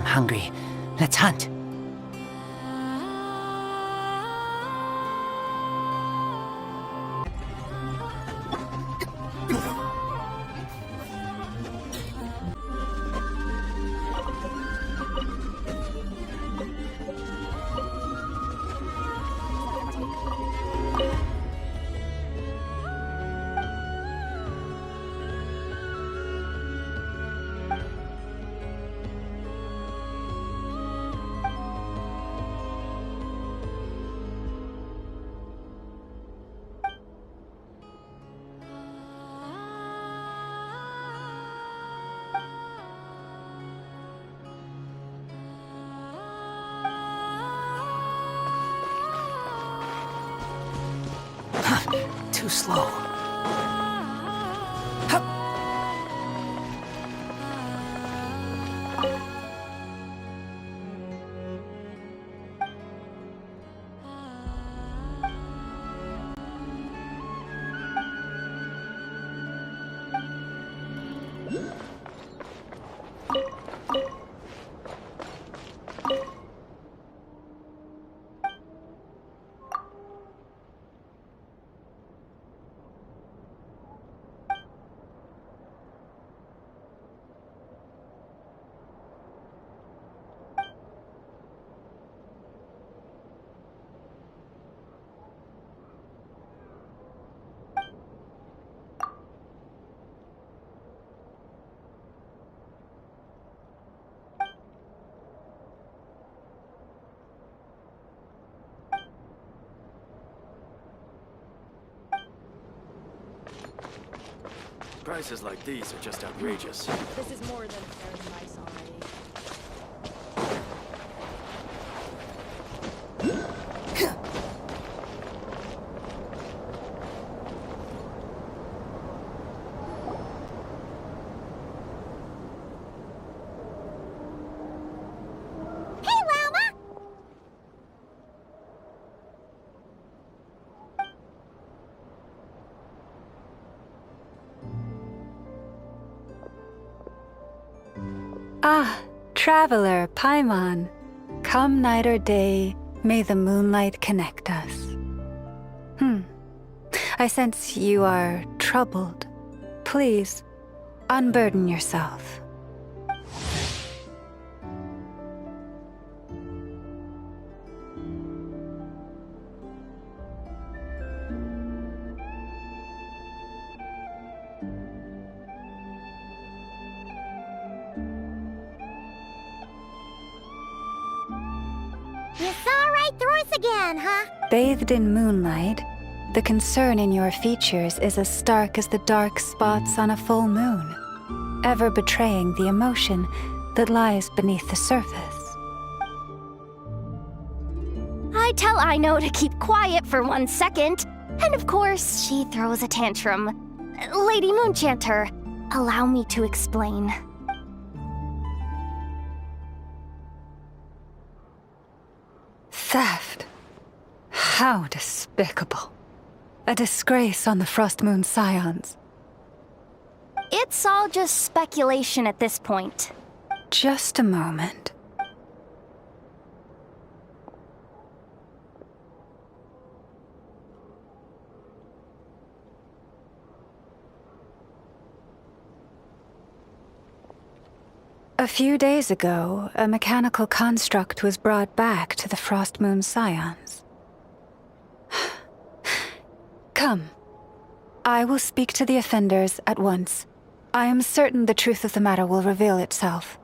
hungry. Let's hunt. Too slow. Prices like these are just outrageous. This is more than fair price already. Ah, traveler, Paimon. Come night or day, may the moonlight connect us. I sense you are troubled. Please, unburden yourself. You saw right through us again, huh? Bathed in moonlight, the concern in your features is as stark as the dark spots on a full moon, ever betraying the emotion that lies beneath the surface. I tell Aino to keep quiet for 1 second, and of course, she throws a tantrum. Lady Moonchanter, allow me to explain. Theft? How despicable. A disgrace on the Frost Moon Scions. It's all just speculation at this point. Just a moment. A few days ago, a mechanical construct was brought back to the Frost Moon Scions. Come. I will speak to the offenders at once. I am certain the truth of the matter will reveal itself.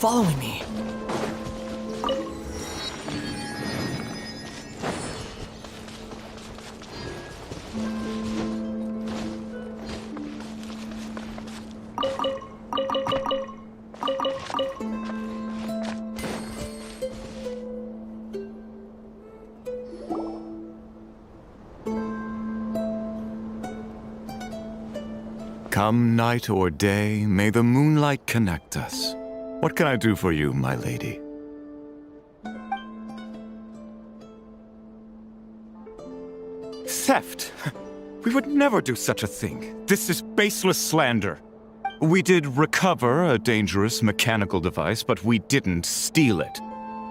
Following me. Come night or day, may the moonlight connect us. What can I do for you, my lady? Theft? We would never do such a thing. This is baseless slander. We did recover a dangerous mechanical device, but we didn't steal it.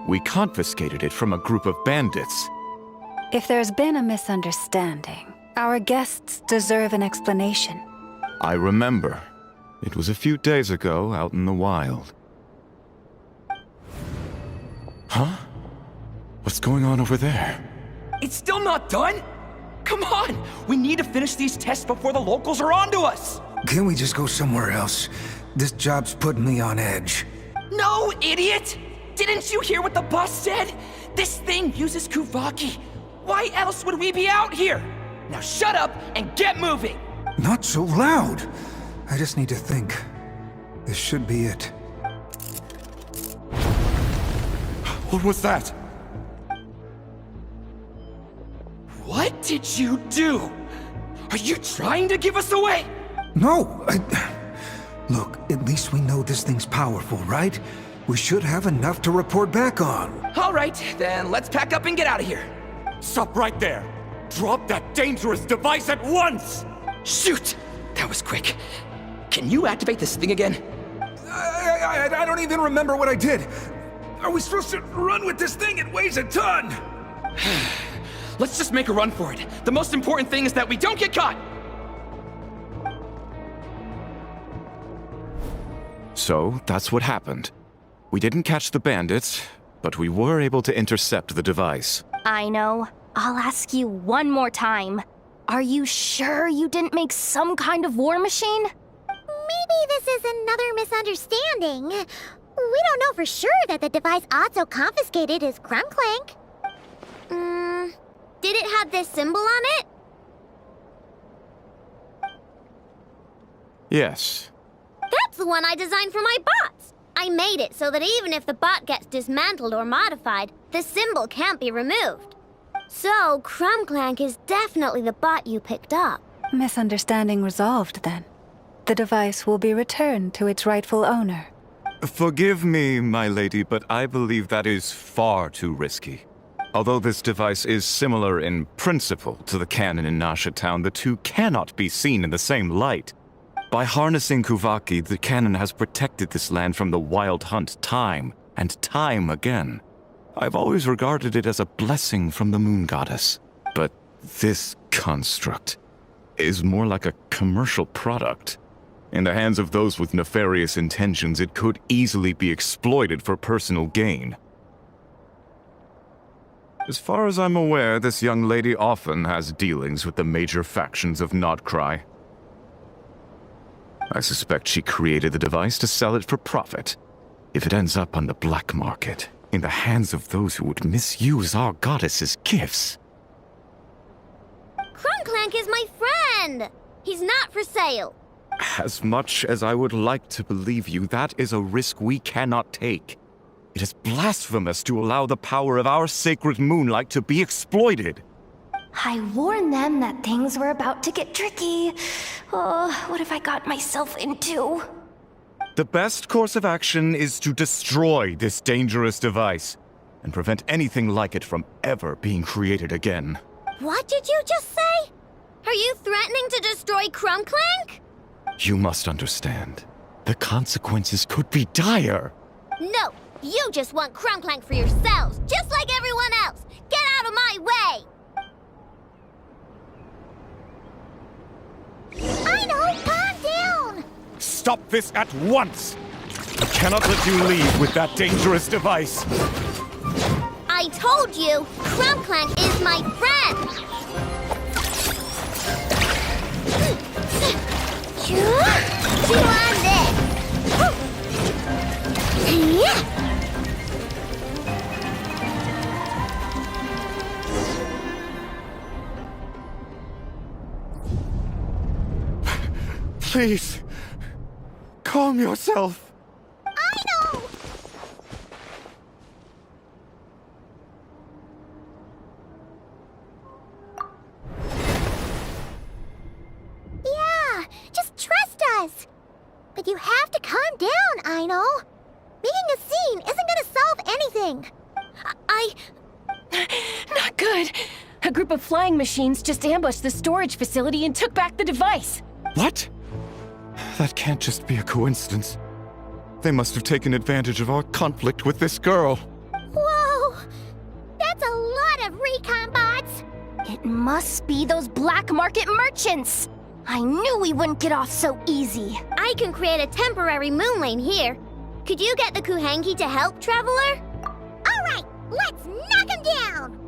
We confiscated it from a group of bandits. If there's been a misunderstanding, our guests deserve an explanation. I remember. It was a few days ago out in the wild. Huh? What's going on over there? It's still not done? Come on! We need to finish these tests before the locals are onto us! Can't we just go somewhere else? This job's putting me on edge. No, idiot! Didn't you hear what the boss said? This thing uses Kuvaki. Why else would we be out here? Now shut up and get moving! Not so loud! I just need to think. This should be it. What was that? What did you do? Are you trying to give us away? No! Look, at least we know this thing's powerful, right? We should have enough to report back on. All right, then let's pack up and get out of here. Stop right there! Drop that dangerous device at once! Shoot! That was quick. Can you activate this thing again? I don't even remember what I did. Are we supposed to run with this thing? It weighs a ton! Let's just make a run for it. The most important thing is that we don't get caught! So, that's what happened. We didn't catch the bandits, but we were able to intercept the device. I know. I'll ask you one more time. Are you sure you didn't make some kind of war machine? Maybe this is another misunderstanding. We don't know for sure that the device Otto confiscated is Krum-Clank. Did it have this symbol on it? Yes. That's the one I designed for my bots. I made it so that even if the bot gets dismantled or modified, the symbol can't be removed. So, Krum-Clank is definitely the bot you picked up. Misunderstanding resolved, then. The device will be returned to its rightful owner. Forgive me, my lady, but I believe that is far too risky. Although this device is similar in principle to the cannon in Nasha Town, the two cannot be seen in the same light. By harnessing Kuvaki, the cannon has protected this land from the wild hunt time and time again. I've always regarded it as a blessing from the moon goddess. But this construct is more like a commercial product. In the hands of those with nefarious intentions, it could easily be exploited for personal gain. As far as I'm aware, this young lady often has dealings with the major factions of Nodcry. I suspect she created the device to sell it for profit. If it ends up on the black market, in the hands of those who would misuse our goddess's gifts. Krum-Clank is my friend! He's not for sale. As much as I would like to believe you, that is a risk we cannot take. It is blasphemous to allow the power of our sacred moonlight to be exploited. I warned them that things were about to get tricky. Oh, what have I got myself into? The best course of action is to destroy this dangerous device and prevent anything like it from ever being created again. What did you just say? Are you threatening to destroy Krum-Clank? You must understand. The consequences could be dire. No, you just want Krum-Clank for yourselves, just like everyone else. Get out of my way! I know, calm down! Stop this at once! I cannot let you leave with that dangerous device. I told you, Krum-Clank is my friend! Chew on this! Please, calm yourself. I know! Yeah, just trust But you have to calm down, Aino. Making a scene isn't gonna solve anything. Not good. A group of flying machines just ambushed the storage facility and took back the device. What? That can't just be a coincidence. They must have taken advantage of our conflict with this girl. Whoa! That's a lot of recon bots! It must be those black market merchants! I knew we wouldn't get off so easy. I can create a temporary moon lane here. Could you get the Kuhangi to help, Traveler? Alright, let's knock him down!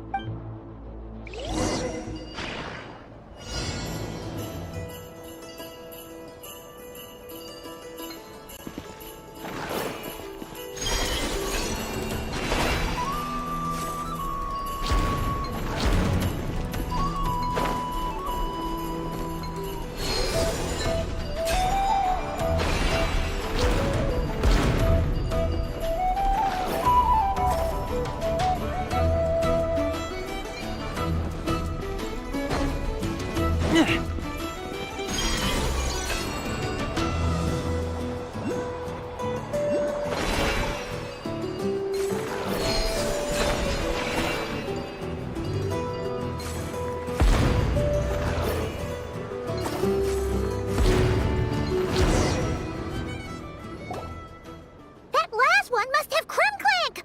That last one must have Krum-Clank!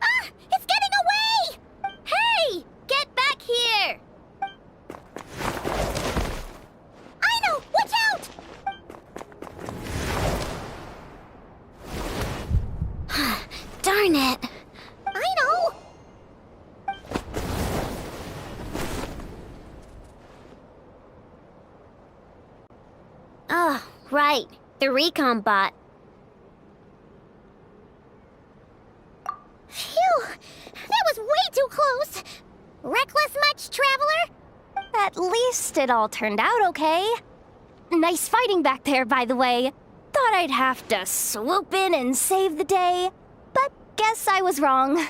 Ah! It's getting away! Hey! Get back here! Aino! Watch out! Darn it! Aino! Oh, right. The recon bot. Phew! That was way too close! Reckless much, Traveler? At least it all turned out okay. Nice fighting back there, by the way. Thought I'd have to swoop in and save the day, but guess I was wrong.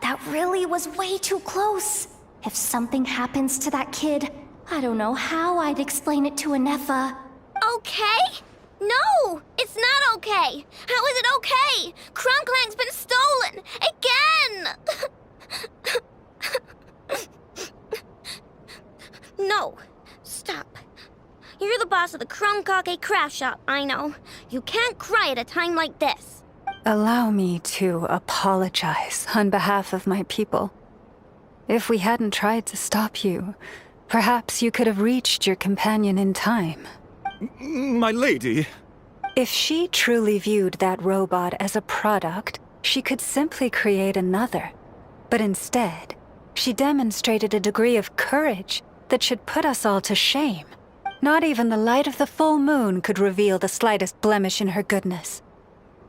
That really was way too close. If something happens to that kid, I don't know how I'd explain it to Anefa. Okay? No! It's not okay! How is it okay? Krum-Clank's been stolen! Again! No. Stop. You're the boss of the Krum-Kake craft shop, I know. You can't cry at a time like this. Allow me to apologize on behalf of my people. If we hadn't tried to stop you, perhaps you could have reached your companion in time. My lady. If she truly viewed that robot as a product, she could simply create another. But instead, she demonstrated a degree of courage that should put us all to shame. Not even the light of the full moon could reveal the slightest blemish in her goodness.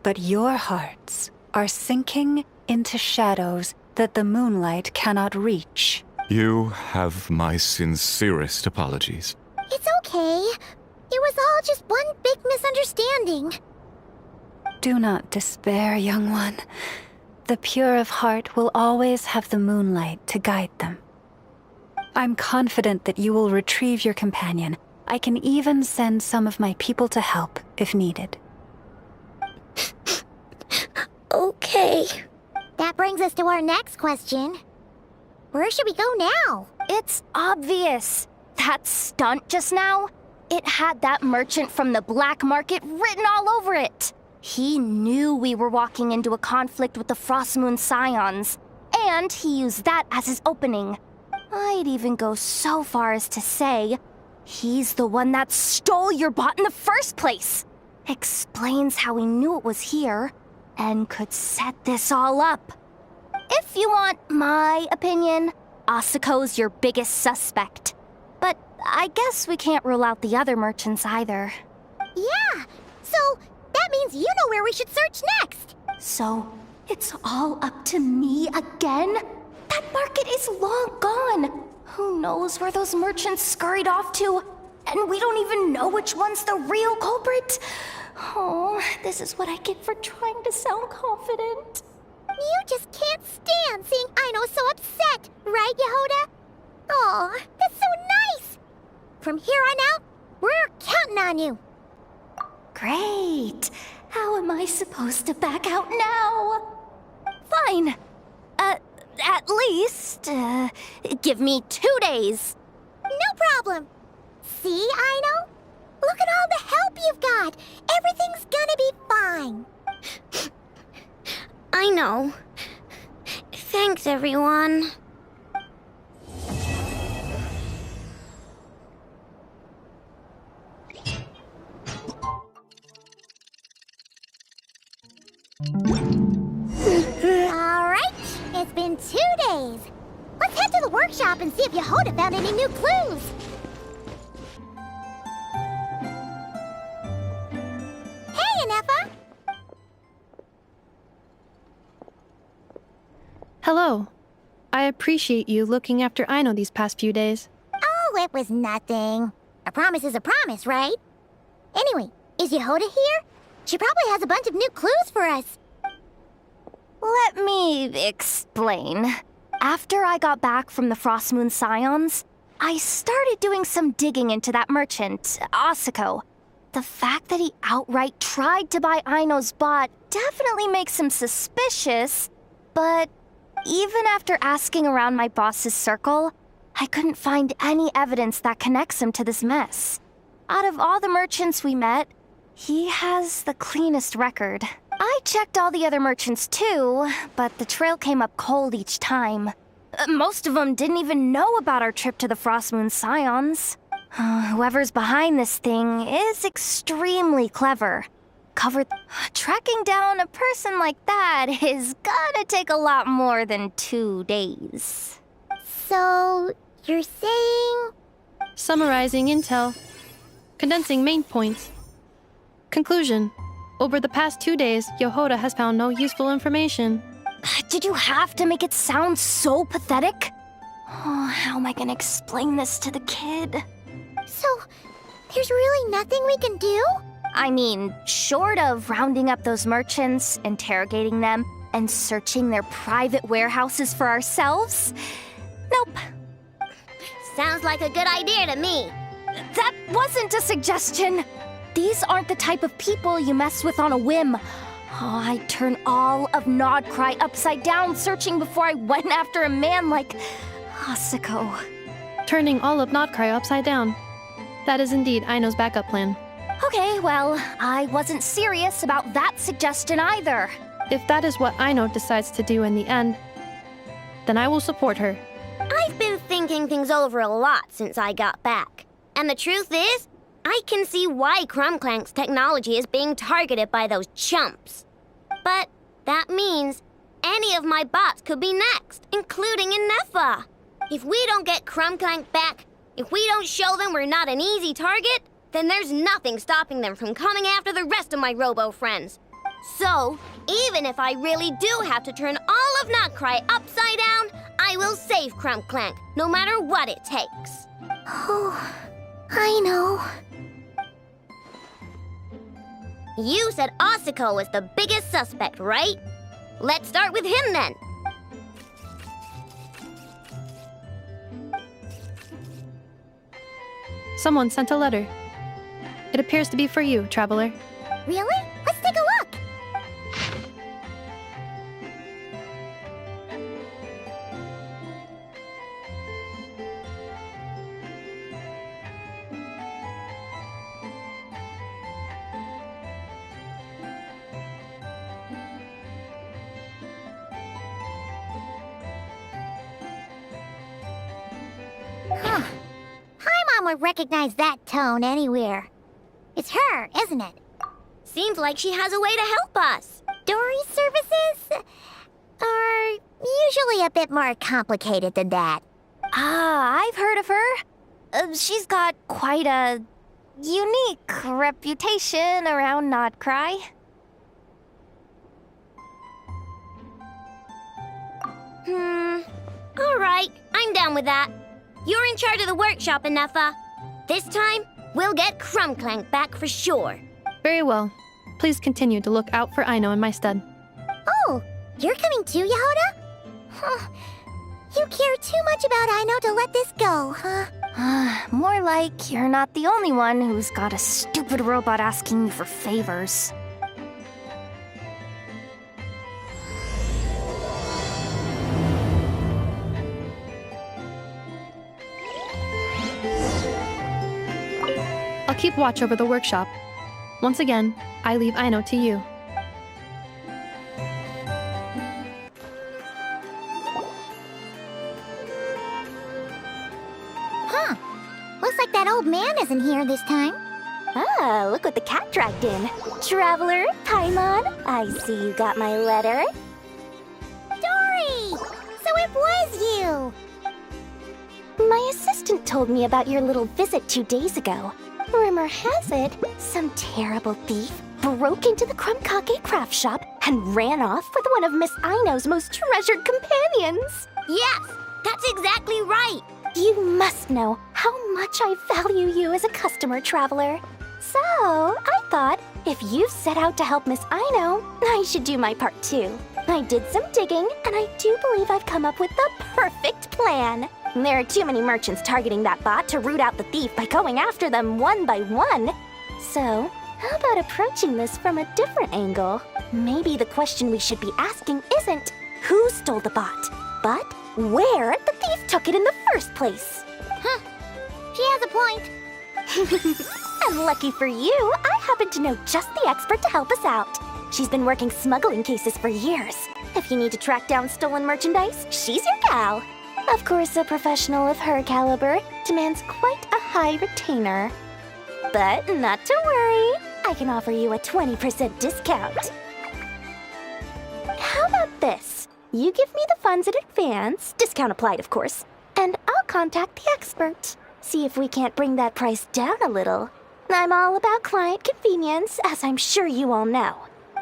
But your hearts are sinking into shadows that the moonlight cannot reach. You have my sincerest apologies. It's okay. It was all just one big misunderstanding. Do not despair, young one. The pure of heart will always have the moonlight to guide them. I'm confident that you will retrieve your companion. I can even send some of my people to help if needed. Okay. That brings us to our next question. Where should we go now? It's obvious. That stunt just now, it had that merchant from the black market written all over it. He knew we were walking into a conflict with the Frostmoon Scions, and he used that as his opening. I'd even go so far as to say, he's the one that stole your bot in the first place. Explains how he knew it was here, and could set this all up. If you want my opinion, Asuko's your biggest suspect. But I guess we can't rule out the other merchants either. Yeah, so that means you know where we should search next. So, it's all up to me again? That market is long gone. Who knows where those merchants scurried off to? And we don't even know which one's the real culprit. Oh, this is what I get for trying to sound confident. You just can't stand seeing Aino so upset, right, Yehoda? Aw, that's so nice! From here on out, we're counting on you. Great. How am I supposed to back out now? Fine. At least, give me 2 days. No problem. See, Aino? Look at all the help you've got. Everything's gonna be fine. I know. Thanks, everyone. Alright, it's been 2 days. Let's head to the workshop and see if Yehoda found any new clues. Hey, Anefa! Hello. I appreciate you looking after Aino these past few days. Oh, it was nothing. A promise is a promise, right? Anyway, is Yehoda here? She probably has a bunch of new clues for us. Let me explain. After I got back from the Frost Moon Scions, I started doing some digging into that merchant, Asako. The fact that he outright tried to buy Aino's bot definitely makes him suspicious, but even after asking around my boss's circle, I couldn't find any evidence that connects him to this mess. Out of all the merchants we met, he has the cleanest record. I checked all the other merchants too, but the trail came up cold each time. Most of them didn't even know about our trip to the Frost Moon Scions. Whoever's behind this thing is extremely clever. Tracking down a person like that is gonna take a lot more than 2 days. So, you're saying... Summarizing intel. Condensing main points. Conclusion. Over the past 2 days, Yehoda has found no useful information. Did you have to make it sound so pathetic? Oh, how am I gonna explain this to the kid? So, there's really nothing we can do? I mean, short of rounding up those merchants, interrogating them, and searching their private warehouses for ourselves? Nope. Sounds like a good idea to me. That wasn't a suggestion. These aren't the type of people you mess with on a whim. Oh, I'd turn all of Nodcry upside down searching before I went after a man like Asako. Turning all of Nodcry upside down. That is indeed Aino's backup plan. Okay, well, I wasn't serious about that suggestion either. If that is what Aino decides to do in the end, then I will support her. I've been thinking things over a lot since I got back. And the truth is, I can see why Krum-Clank's technology is being targeted by those chumps. But that means any of my bots could be next, including Anefa. If we don't get Krum-Clank back, if we don't show them we're not an easy target, then there's nothing stopping them from coming after the rest of my robo-friends. So, even if I really do have to turn all of Nodcry upside down, I will save Krum-Clank, no matter what it takes. Oh, I know. You said Asako was the biggest suspect, right? Let's start with him then. Someone sent a letter. It appears to be for you, traveler. Really? Let's take a look. Huh. Paimon would recognize that tone anywhere. It's her, isn't it? Seems like she has a way to help us. Dory's services are usually a bit more complicated than that. I've heard of her. She's got quite a unique reputation around Nodcry. Alright, I'm down with that. You're in charge of the workshop, Anefa. This time, we'll get Krum-Clank back for sure. Very well. Please continue to look out for Aino in my stead. Oh, you're coming too, Yehoda? Huh. You care too much about Aino to let this go, huh? More like you're not the only one who's got a stupid robot asking you for favors. I'll keep watch over the workshop. Once again, I leave Aino to you. Huh. Looks like that old man isn't here this time. Ah, look what the cat dragged in. Traveler, Paimon, I see you got my letter. Dory! So it was you! My assistant told me about your little visit 2 days ago. Rumor has it, some terrible thief broke into the Krum-Clank craft shop and ran off with one of Miss Aino's most treasured companions. Yes, that's exactly right. You must know how much I value you as a customer, Traveler. So, I thought, if you set out to help Miss Aino, I should do my part too. I did some digging, and I do believe I've come up with the perfect plan. There are too many merchants targeting that bot to root out the thief by going after them one by one. So, how about approaching this from a different angle? Maybe the question we should be asking isn't who stole the bot, but where the thief took it in the first place. Huh. She has a point. And lucky for you, I happen to know just the expert to help us out. She's been working smuggling cases for years. If you need to track down stolen merchandise, she's your gal. Of course, a professional of her caliber demands quite a high retainer. But not to worry, I can offer you a 20% discount. How about this? You give me the funds in advance, discount applied of course, and I'll contact the expert. See if we can't bring that price down a little. I'm all about client convenience, as I'm sure you all know.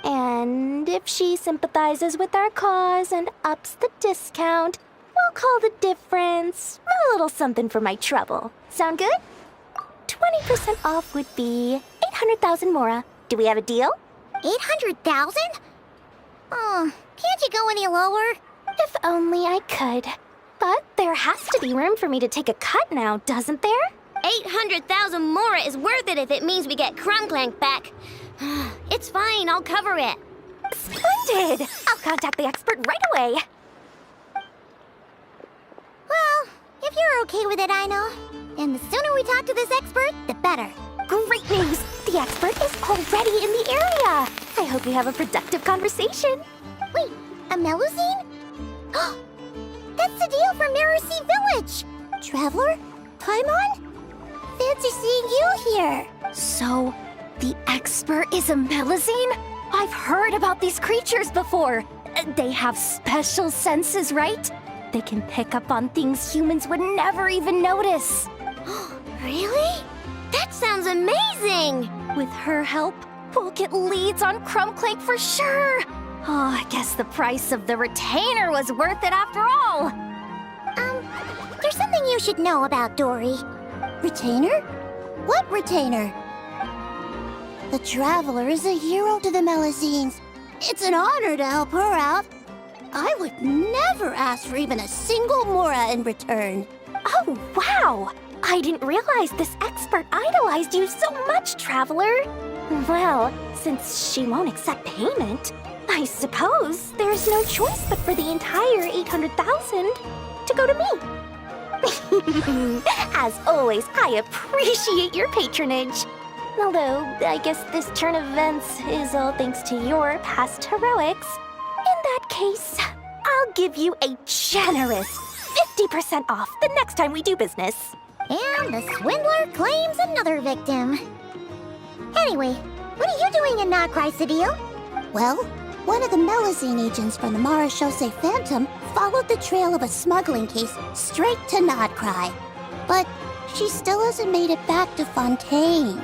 And if she sympathizes with our cause and ups the discount, we'll call the difference a little something for my trouble. Sound good? 20% off would be 800,000 mora. Do we have a deal? 800,000? Oh, can't you go any lower? If only I could. But there has to be room for me to take a cut now, doesn't there? 800,000 mora is worth it if it means we get Krum-Clank back. It's fine, I'll cover it. Splendid! I'll contact the expert right away. Well, if you're okay with it, I know. And the sooner we talk to this expert, the better. Great news! The expert is already in the area. I hope you have a productive conversation. Wait, a Melusine? That's the deal for Mirror-Sea Village! Traveler? Paimon? Fancy seeing you here! So, the expert is a Melusine? I've heard about these creatures before. They have special senses, right? They can pick up on things humans would never even notice. Really? That sounds amazing! With her help, we'll get leads on Krum-Clank for sure. Oh, I guess the price of the retainer was worth it after all. There's something you should know about Dory. Retainer? What retainer? The Traveler is a hero to the Melusines. It's an honor to help her out. I would never ask for even a single mora in return. Oh, wow! I didn't realize this expert idolized you so much, Traveler. Well, since she won't accept payment, I suppose there's no choice but for the entire 800,000 to go to me. As always, I appreciate your patronage. Although, I guess this turn of events is all thanks to your past heroics. In that case, I'll give you a generous 50% off the next time we do business. And the swindler claims another victim. Anyway, what are you doing in Notcry Cedille? Well, one of the Melusine agents from the Marechaussee Phantom followed the trail of a smuggling case straight to Notcry. But she still hasn't made it back to Fontaine.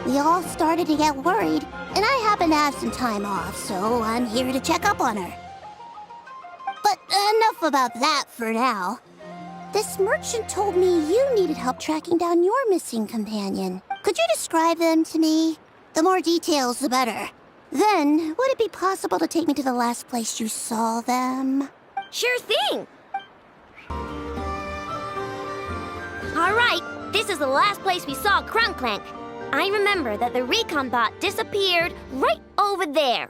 We all started to get worried, and I happen to have some time off, so I'm here to check up on her. But enough about that for now. This merchant told me you needed help tracking down your missing companion. Could you describe them to me? The more details, the better. Then, would it be possible to take me to the last place you saw them? Sure thing! All right, this is the last place we saw Krum-Clank. I remember that the recon bot disappeared right over there.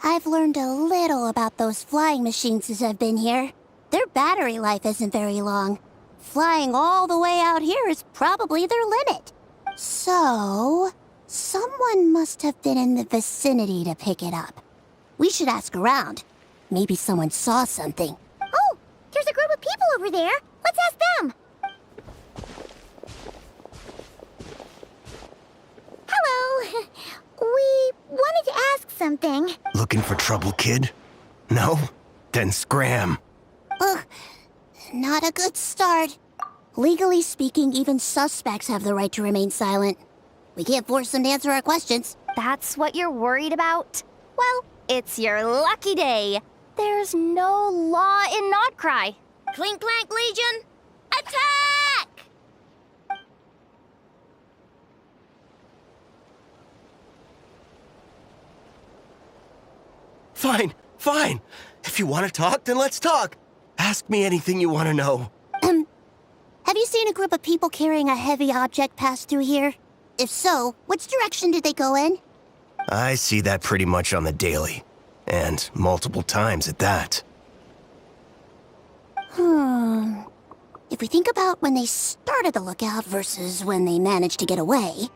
I've learned a little about those flying machines since I've been here. Their battery life isn't very long. Flying all the way out here is probably their limit. So, someone must have been in the vicinity to pick it up. We should ask around. Maybe someone saw something. Oh, there's a group of people over there. Let's ask them. Hello. We wanted to ask something. Looking for trouble, kid? No? Then scram. Ugh, not a good start. Legally speaking, even suspects have the right to remain silent. We can't force them to answer our questions. That's what you're worried about? Well, it's your lucky day. There's no law in Nodcry. Clink-Clank Legion, attack! Fine, fine. If you want to talk, then let's talk. Ask me anything you want to know. Have you seen a group of people carrying a heavy object pass through here? If so, which direction did they go in? I see that pretty much on the daily. And multiple times at that. If we think about when they started the lookout versus when they managed to get away,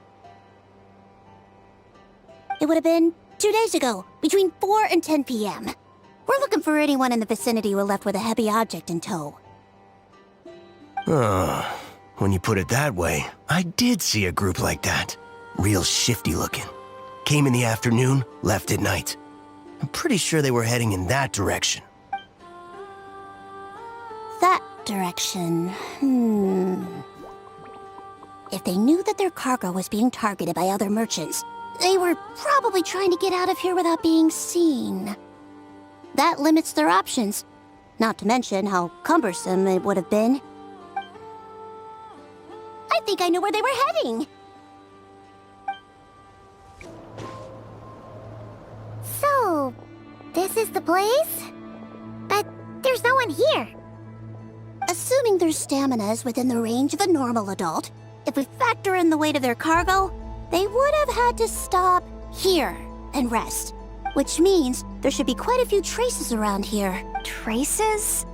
it would have been 2 days ago, between 4 and 10 p.m. We're looking for anyone in the vicinity who left with a heavy object in tow. When you put it that way, I did see a group like that. Real shifty looking. Came in the afternoon, left at night. I'm pretty sure they were heading in that direction. That direction, If they knew that their cargo was being targeted by other merchants, they were probably trying to get out of here without being seen. That limits their options, not to mention how cumbersome it would have been. I think I know where they were heading. So, this is the place? But there's no one here. Assuming their stamina is within the range of a normal adult, if we factor in the weight of their cargo, they would have had to stop here and rest. Which means there should be quite a few traces around here. Traces?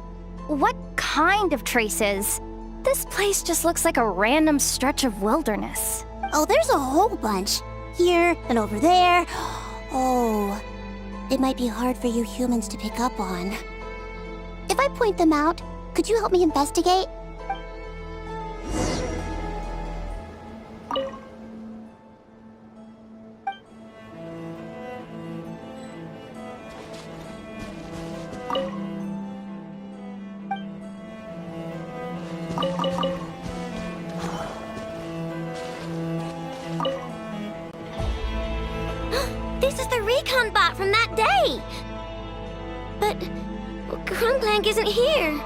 What kind of traces? This place just looks like a random stretch of wilderness. Oh, there's a whole bunch. Here and over there. Oh, it might be hard for you humans to pick up on. If I point them out, could you help me investigate? This is the recon bot from that day. But Krum-Clank isn't here.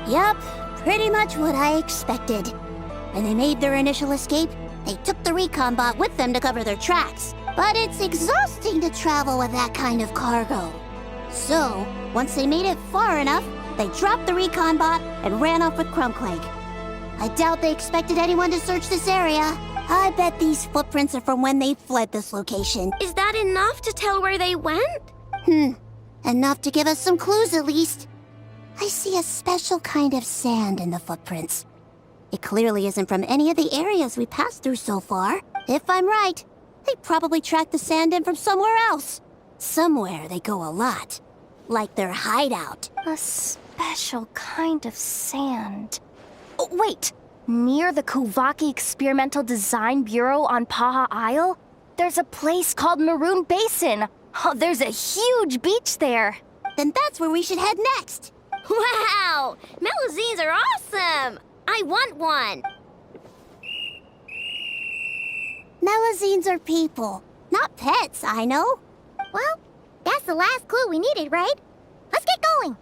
Yup, pretty much what I expected. When they made their initial escape, they took the recon bot with them to cover their tracks. But it's exhausting to travel with that kind of cargo. So, once they made it far enough, they dropped the recon bot and ran off with Krum-Clank. I doubt they expected anyone to search this area. I bet these footprints are from when they fled this location. Is that enough to tell where they went? Enough to give us some clues at least. I see a special kind of sand in the footprints. It clearly isn't from any of the areas we passed through so far. If I'm right, they probably tracked the sand in from somewhere else. Somewhere they go a lot. Like their hideout. A special kind of sand. Oh, wait! Near the Kuvaki Experimental Design Bureau on Paha Isle, there's a place called Maroon Basin. Oh, there's a huge beach there. Then that's where we should head next. Wow! Melusines are awesome! I want one! Melusines are people, not pets, I know. Well, that's the last clue we needed, right? Let's get going!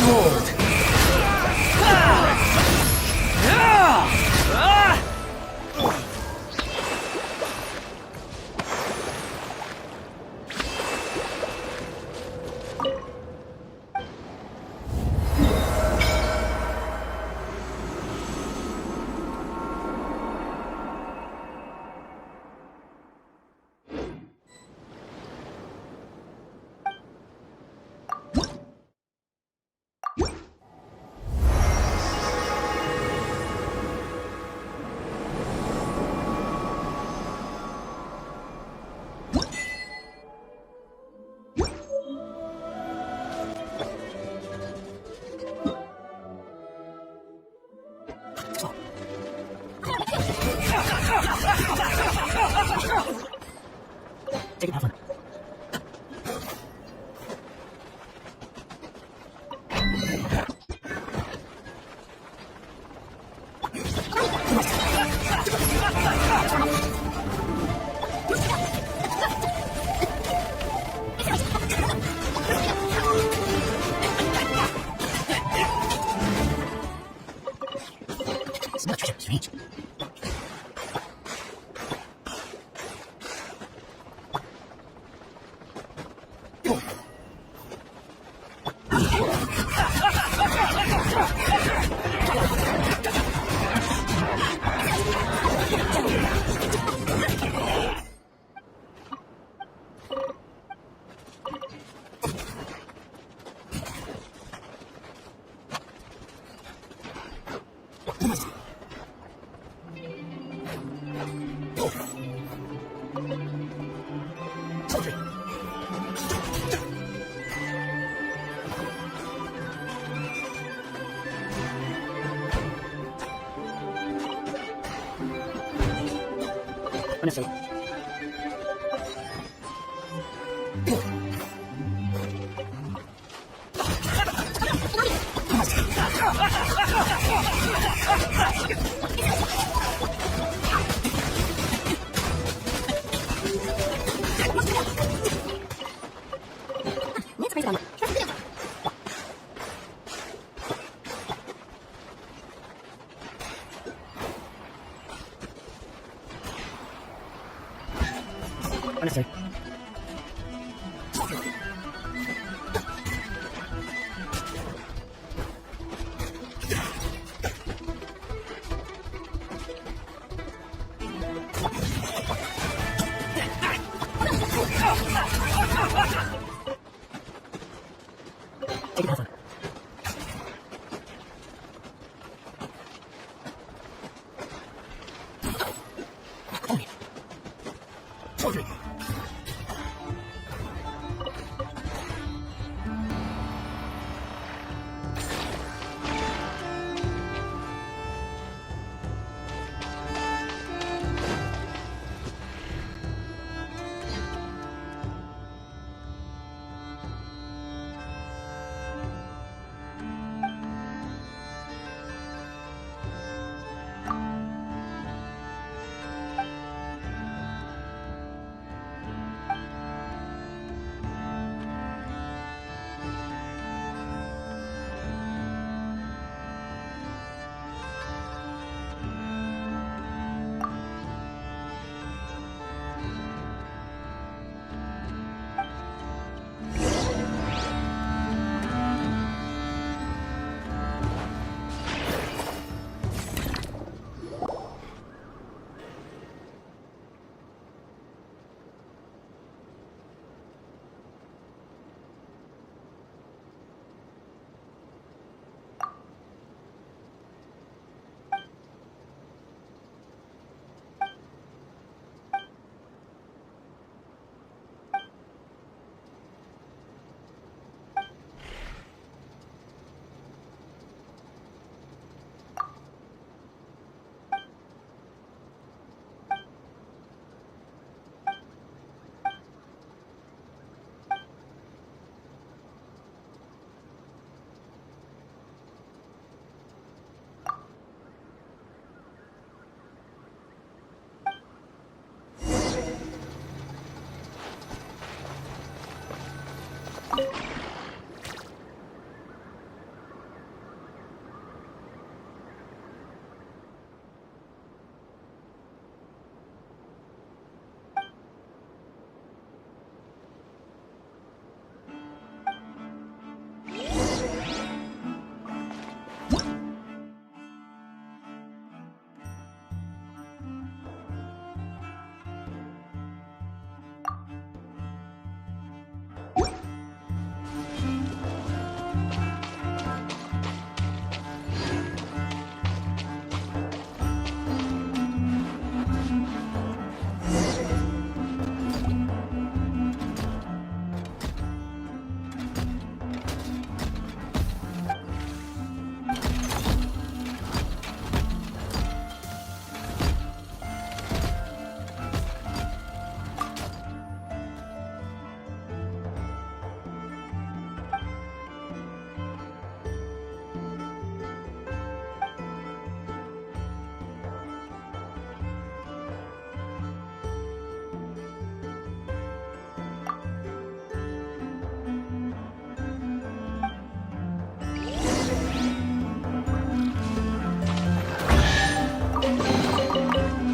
Behold!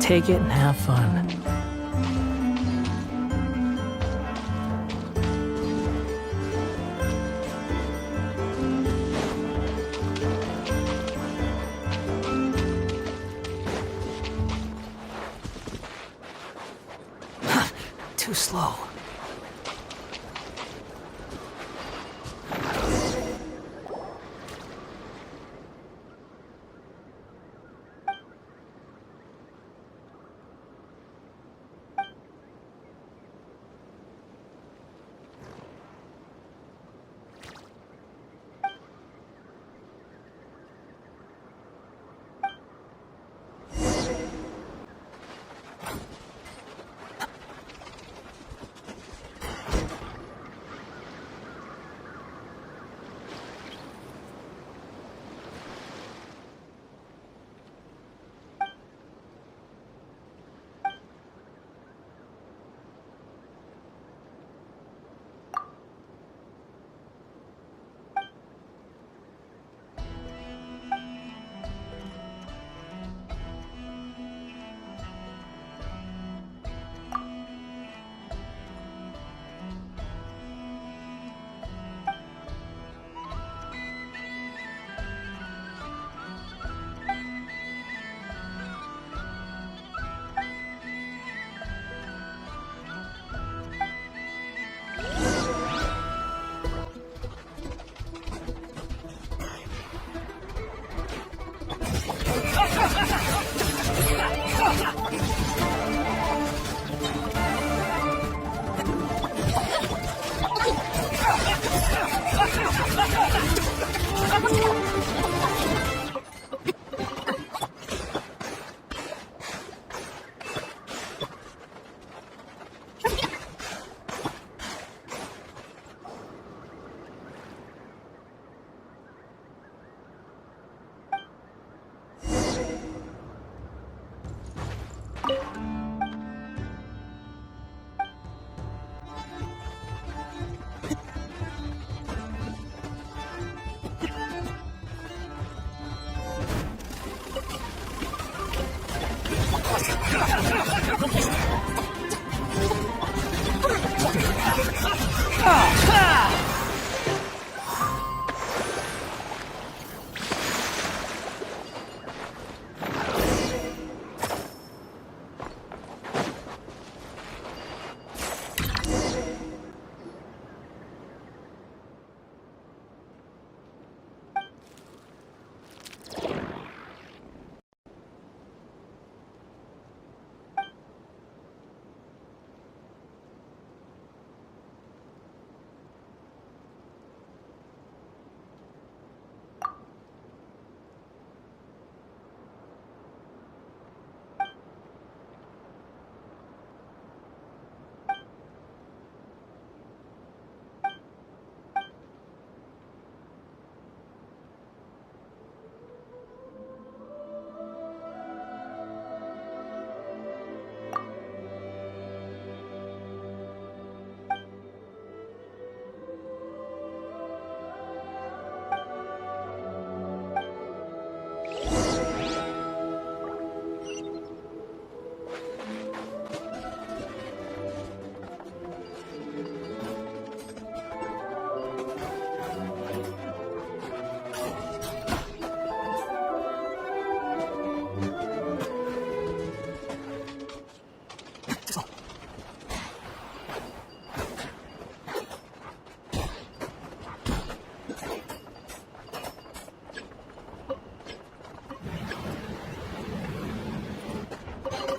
take it and have fun. Too slow.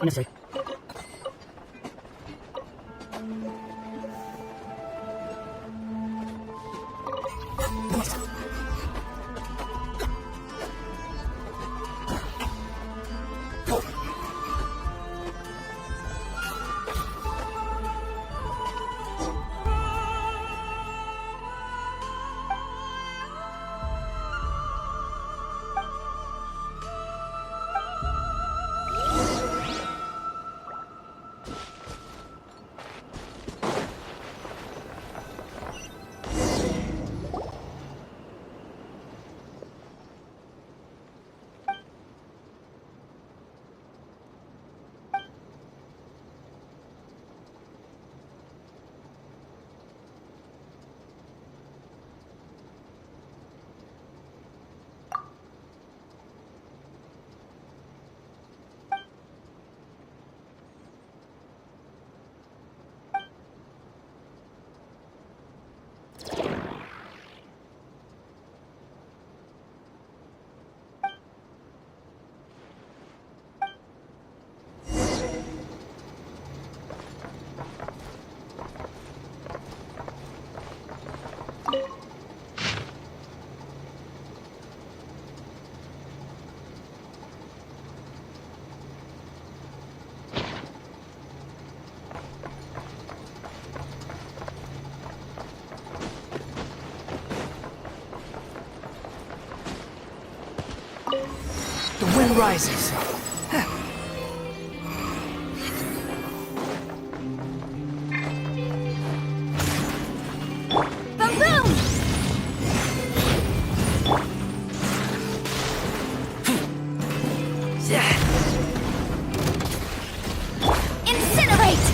Honestly. sun rises. Boom boom! Incinerate!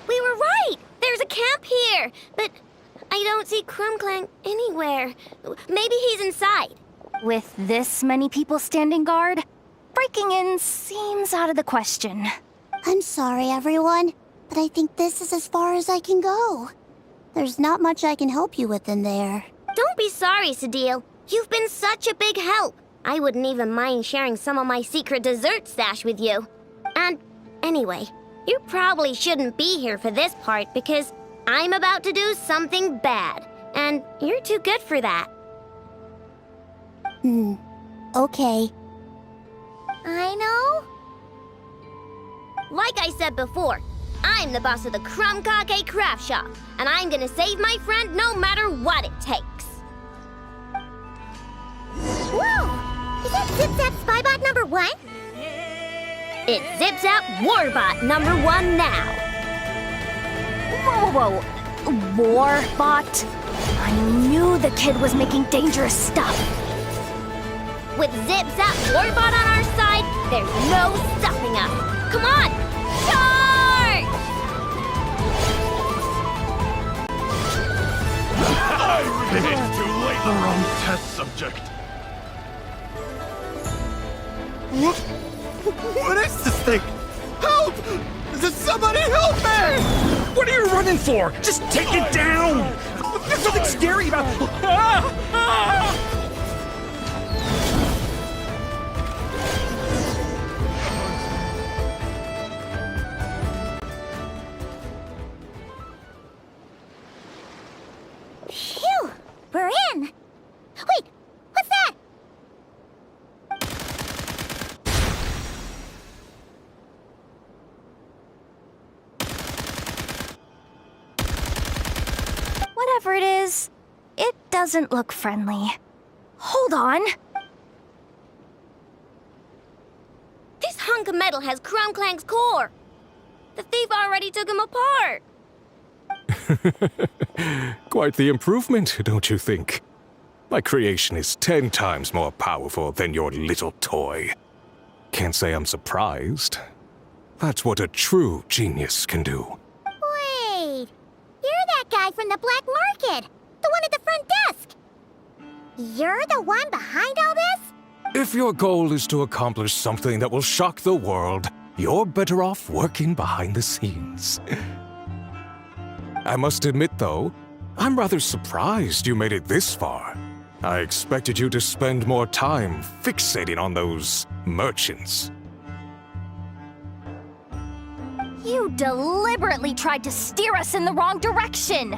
We were right! There's a camp here! But I don't see Krum-Clank anywhere. Maybe he's inside. With this many people standing guard, breaking in seems out of the question. I'm sorry, everyone, but I think this is as far as I can go. There's not much I can help you with in there. Don't be sorry, Sadil. You've been such a big help. I wouldn't even mind sharing some of my secret dessert stash with you. And anyway, you probably shouldn't be here for this part because I'm about to do something bad. And you're too good for that. Okay. I know. Like I said before, I'm the boss of the Krum-Clank craft shop, and I'm gonna save my friend no matter what it takes. Whoa! Is that Zip-Zap Spybot number 1? It's Zip-Zap Warbot number 1 now. Whoa! Warbot? I knew the kid was making dangerous stuff. With Zip-Zap Warbot on our side, there's no stopping us. Come on, charge! It's too late. The wrong test subject. What is this thing? Help! Does somebody help me? What are you running for? Just take it down! There's nothing scary about... Phew! We're in! Wait! What's that? Whatever it is, it doesn't look friendly. Hold on. This hunk of metal has Krum-Clank's core. The thief already took him apart. Quite the improvement, don't you think? My creation is 10 times more powerful than your little toy. Can't say I'm surprised. That's what a true genius can do. Wait! You're that guy from the black market! The one at the front desk! You're the one behind all this? If your goal is to accomplish something that will shock the world, you're better off working behind the scenes. I must admit, though, I'm rather surprised you made it this far. I expected you to spend more time fixating on those merchants. You deliberately tried to steer us in the wrong direction!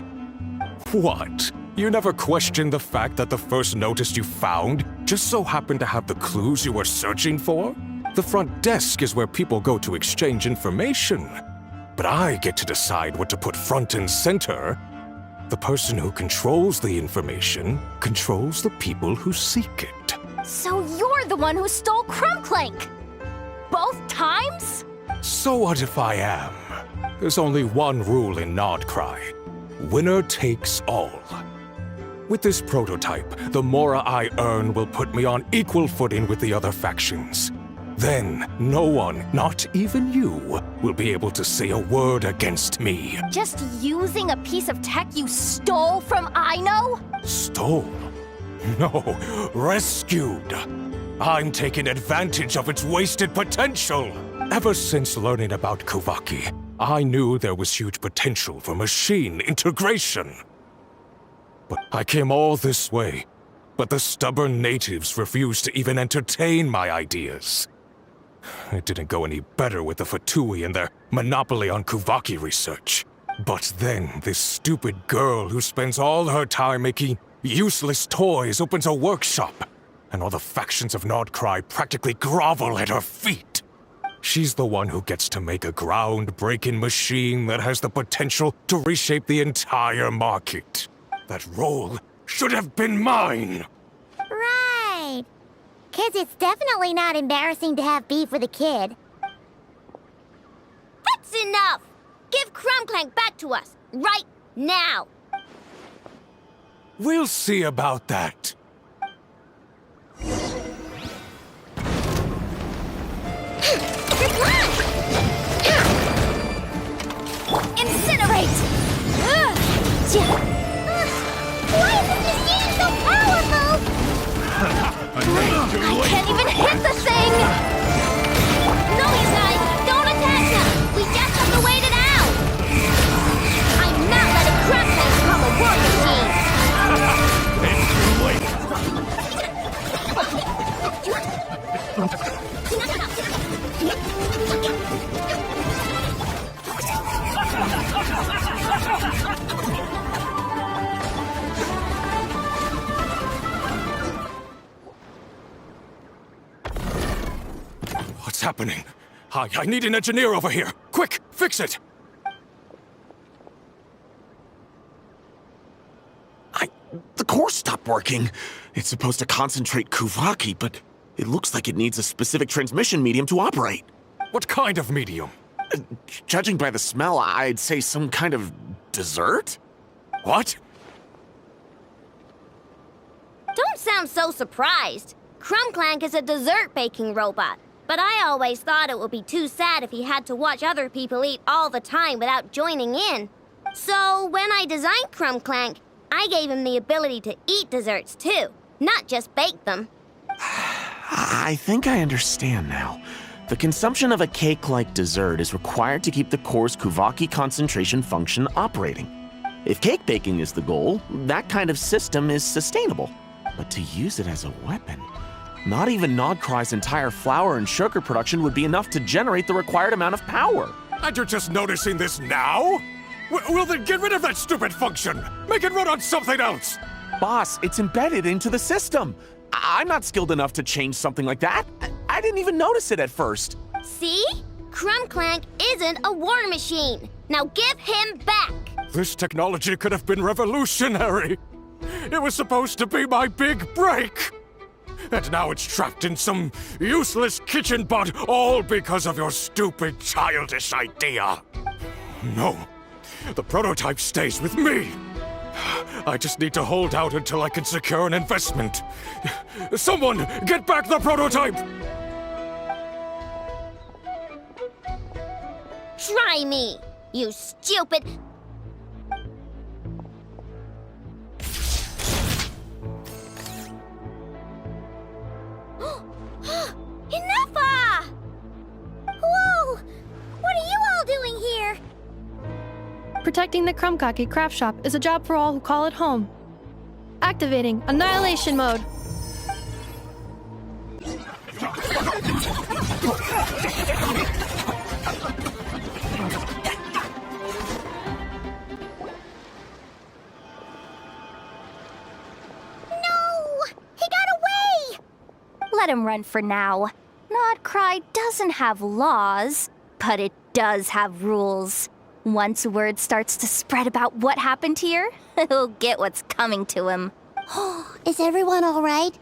What? You never questioned the fact that the first notice you found just so happened to have the clues you were searching for? The front desk is where people go to exchange information. But I get to decide what to put front and center. The person who controls the information controls the people who seek it. So you're the one who stole Krum-Clank! Both times? So what if I am? There's only one rule in Nodcry. Winner takes all. With this prototype, the Mora I earn will put me on equal footing with the other factions. Then, no one, not even you, will be able to say a word against me. Just using a piece of tech you stole from Aino? Stole? No, rescued. I'm taking advantage of its wasted potential. Ever since learning about Kuvaki, I knew there was huge potential for machine integration. But I came all this way, but the stubborn natives refused to even entertain my ideas. It didn't go any better with the Fatui and their monopoly on Kuvaki research. But then this stupid girl who spends all her time making useless toys opens a workshop, and all the factions of Nodcry practically grovel at her feet. She's the one who gets to make a groundbreaking machine that has the potential to reshape the entire market. That role should have been mine! Right. 'Cause it's definitely not embarrassing to have beef with a kid. That's enough! Give Krum-Clank back to us, right now! We'll see about that. Incinerate! Why is this machine so powerful? I can't even hit the thing! No, you guys, don't attack him! We just have to wait it out! I'm not letting Krum-Clank become a war machine! It's too late. What's happening? I need an engineer over here. Quick, fix it! The core stopped working. It's supposed to concentrate Kuvaki, but it looks like it needs a specific transmission medium to operate. What kind of medium? Judging by the smell, I'd say some kind of dessert? What? Don't sound so surprised. Krum-Clank is a dessert baking robot. But I always thought it would be too sad if he had to watch other people eat all the time without joining in. So when I designed Krum-Clank, I gave him the ability to eat desserts too, not just bake them. I think I understand now. The consumption of a cake-like dessert is required to keep the core's Kuvaki concentration function operating. If cake baking is the goal, that kind of system is sustainable. But to use it as a weapon, not even Nodcry's entire flour and sugar production would be enough to generate the required amount of power. And you're just noticing this now? Well then get rid of that stupid function! Make it run on something else! Boss, it's embedded into the system. I'm not skilled enough to change something like that. I didn't even notice it at first. See? Krum-Clank isn't a war machine. Now give him back! This technology could have been revolutionary. It was supposed to be my big break. And now it's trapped in some useless kitchen bot, all because of your stupid, childish idea. No, the prototype stays with me. I just need to hold out until I can secure an investment. Someone, get back the prototype! Try me, you stupid... Protecting the Krum-Clank craft shop is a job for all who call it home. Activating Annihilation Mode. Let him run for now. Notcry doesn't have laws, but it does have rules. Once word starts to spread about what happened here, he'll get what's coming to him. Is everyone all right?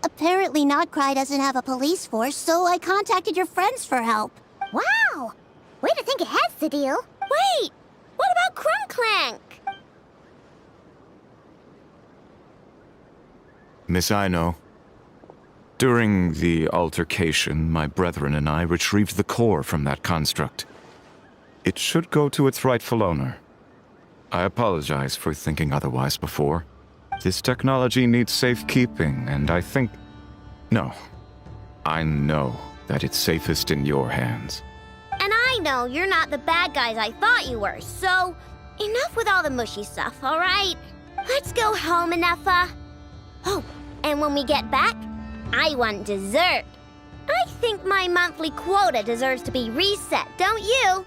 Apparently Notcry doesn't have a police force, so I contacted your friends for help. Wow! Way to think ahead, Cedille. Wait! What about Krum-Clank? Miss Aino, during the altercation, my brethren and I retrieved the core from that construct. It should go to its rightful owner. I apologize for thinking otherwise before. This technology needs safekeeping, and I think... No. I know that it's safest in your hands. And I know you're not the bad guys I thought you were, so enough with all the mushy stuff, all right? Let's go home, Inefa. Oh, and when we get back, I want dessert. I think my monthly quota deserves to be reset, don't you?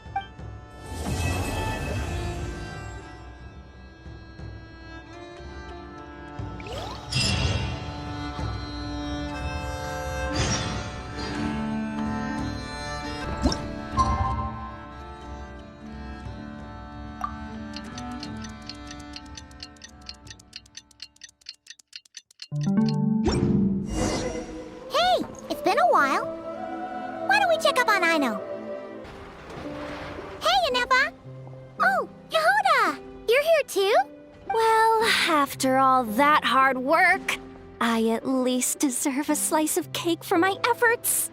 Hey, it's been a while. Why don't we check up on Aino? Hey, Inefa! Oh, Yehuda! You're here too? Well, after all that hard work, I at least deserve a slice of cake for my efforts.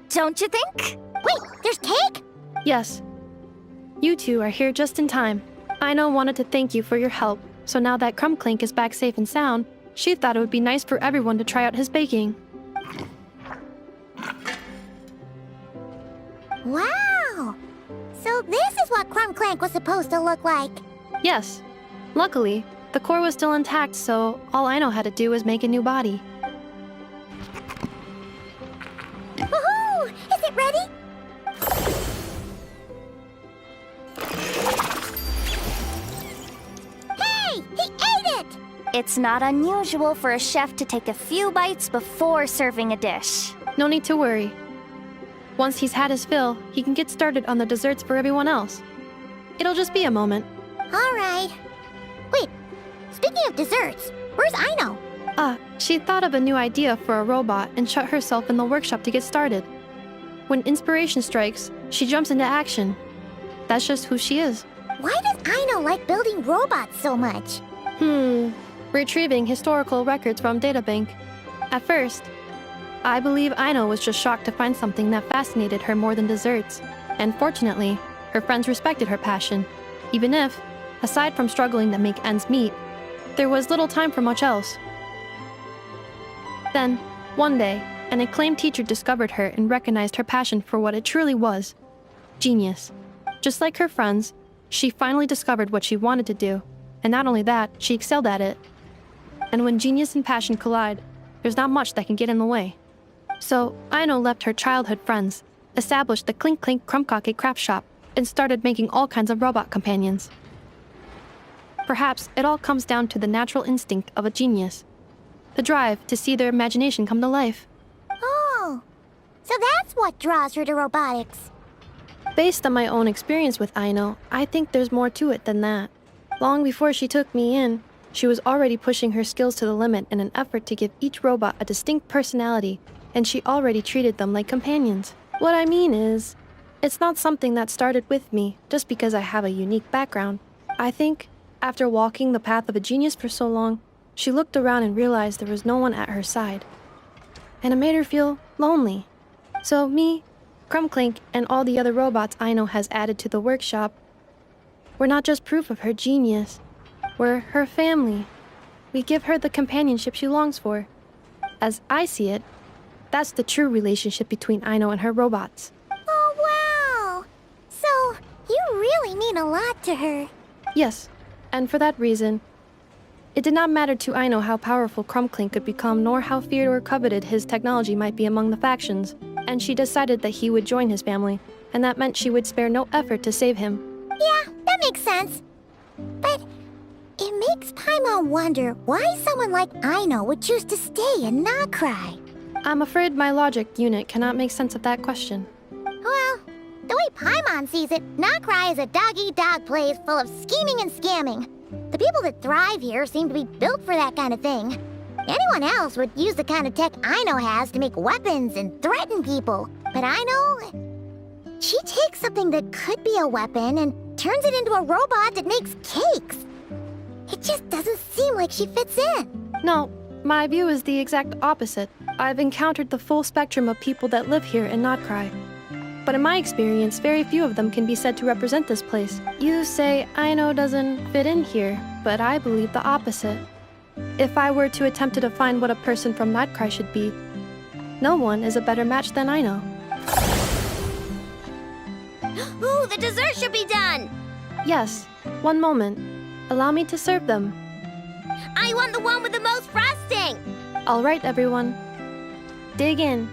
Don't you think? Wait, there's cake? Yes. You two are here just in time. Aino wanted to thank you for your help, so now that Krum-Clank is back safe and sound, she thought it would be nice for everyone to try out his baking. Wow! So this is what Krum-Clank was supposed to look like. Yes. Luckily, the core was still intact, so all Aino had to do was make a new body. Woohoo! Is it ready? Hey! He ate it! It's not unusual for a chef to take a few bites before serving a dish. No need to worry. Once he's had his fill, he can get started on the desserts for everyone else. It'll just be a moment. All right. Wait, speaking of desserts, where's Aino? She thought of a new idea for a robot and shut herself in the workshop to get started. When inspiration strikes, she jumps into action. That's just who she is. Why does Aino like building robots so much? Retrieving historical records from databank. At first, I believe Aino was just shocked to find something that fascinated her more than desserts. And fortunately, her friends respected her passion, even if, aside from struggling to make ends meet, there was little time for much else. Then, one day, an acclaimed teacher discovered her and recognized her passion for what it truly was: genius. Just like her friends, she finally discovered what she wanted to do, and not only that, she excelled at it. And when genius and passion collide, there's not much that can get in the way. So, Aino left her childhood friends, established the Clink Krum-Clank craft shop, and started making all kinds of robot companions. Perhaps it all comes down to the natural instinct of a genius, the drive to see their imagination come to life. Oh, so that's what draws her to robotics. Based on my own experience with Aino, I think there's more to it than that. Long before she took me in, she was already pushing her skills to the limit in an effort to give each robot a distinct personality, and she already treated them like companions. What I mean is, it's not something that started with me just because I have a unique background. I think, after walking the path of a genius for so long, she looked around and realized there was no one at her side. And it made her feel lonely. So me, Krum-Clank, and all the other robots Aino has added to the workshop, we're not just proof of her genius. We're her family. We give her the companionship she longs for. As I see it, that's the true relationship between Aino and her robots. Oh, wow! So, you really mean a lot to her. Yes, and for that reason, it did not matter to Aino how powerful Krum-Clank could become, nor how feared or coveted his technology might be among the factions, and she decided that he would join his family, and that meant she would spare no effort to save him. Yeah, that makes sense. But it makes Paimon wonder why someone like Aino would choose to stay and not cry. I'm afraid my logic unit cannot make sense of that question. Well, the way Paimon sees it, Nokrai is a dog-eat-dog place full of scheming and scamming. The people that thrive here seem to be built for that kind of thing. Anyone else would use the kind of tech Aino has to make weapons and threaten people. But Aino, she takes something that could be a weapon and turns it into a robot that makes cakes. It just doesn't seem like she fits in. No, my view is the exact opposite. I've encountered the full spectrum of people that live here in Notcry. But in my experience, very few of them can be said to represent this place. You say Aino doesn't fit in here, but I believe the opposite. If I were to attempt to define what a person from Notcry should be, no one is a better match than Aino. Ooh, the dessert should be done! Yes, one moment. Allow me to serve them. I want the one with the most frosting! All right, everyone. Dig in.